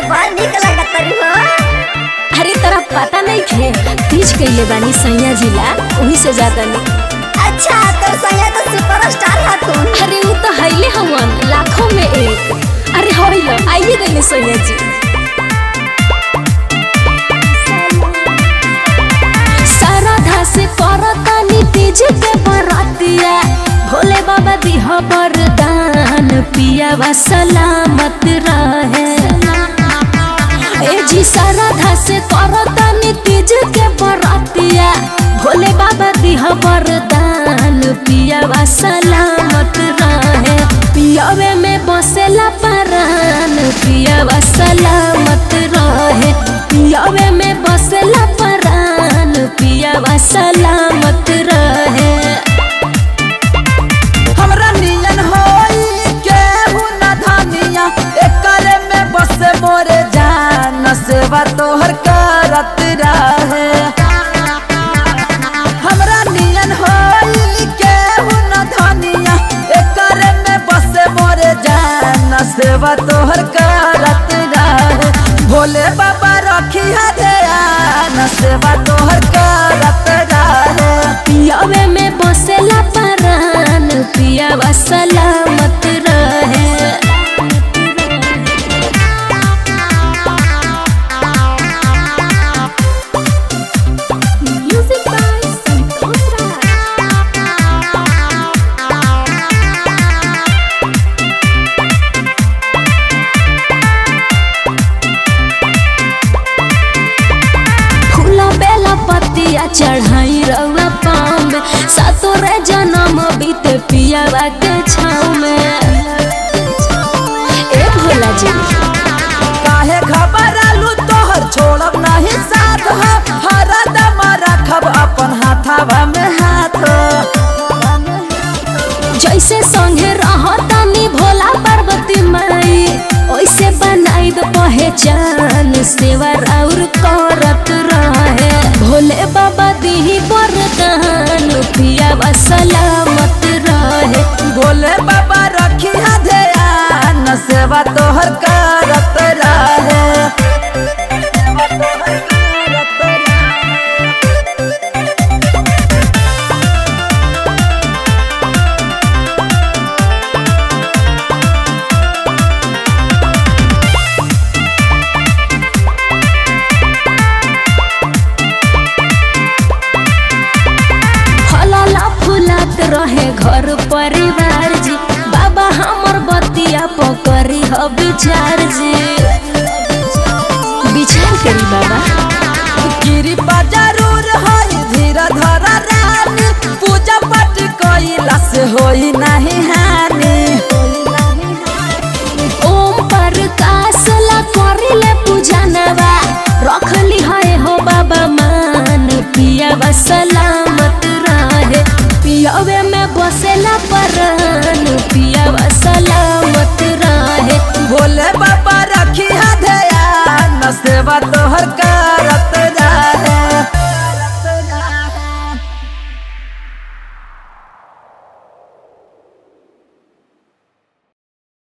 बड़ निक लगत हो। अरे तोरा पता नहीं थे तीज कइले बानी सैया जिला वही से ज्यादा नहीं। अच्छा तो सैया तो सुपरस्टार हथुन। अरे वो तो हईले हवन लाखों में एक। अरे होइलो आइए गइले सैया जी। साराधा से करतानी तीज के बरातिया भोले बाबा दिह वरदान पियावा सलामत रहे। ए जी साराधा से करतानी तीज के बरातिया भोले बाबा दिह वरदान पियावा सलामत रहे। पियावे में बसेला परान पियावा सलामत रहे। पियावे में बसेला परान पियावा सलामत रहे। हमरा नियन होई केहू न धनिया एकरे में बसे मोरे जान सेवा तोहर करत रहे। हमरा नियन होई केहू न धनिया एकरे में बसे मोरे जान सेवा तोहर करत रहे। भोले बाबा रखिया ध्यान सेवा तोहर करत रहे। पियावे में बसेला परान पियावा सलामत रहे। म्यूजिक बाय संतोष राज। फूला बेला पतिया चढ़ाई रउआ पाँव में सातोरे जन्म बीते पियावा के छाँव में। ए भोला जी काहे घबरालू तोहर छोड़ब नहीं साथ हो हरदम रखब अपन हाथवा में हाथ। जैसे संगे रहतानी भोला पार्वती माई ओइसे बनाई दो पहचान सेवा और करत रहे। भोले बाबा दी वरदान पियावा सलामत रहे। भोले बाबा रखिया ध्यान सेवा तोहर करत रहे। फलला फुलात रहे घर परिवार जी बाबा हमर बतिया पकड़ी ह विचार जी। विचार करी बाबा कृपा जरूर होई धीरा धरा रानी पूजा पाठ कइला से होई नहीं हानि। ओम प्रकाश ला करिले पूजनवा रखली है हो बाबा मान पियावा सलामत रहे। पियावे में बसेला परान पियावा सलामत रहे। भोले बाबा रखिया ध्यान सेवा तोहर करत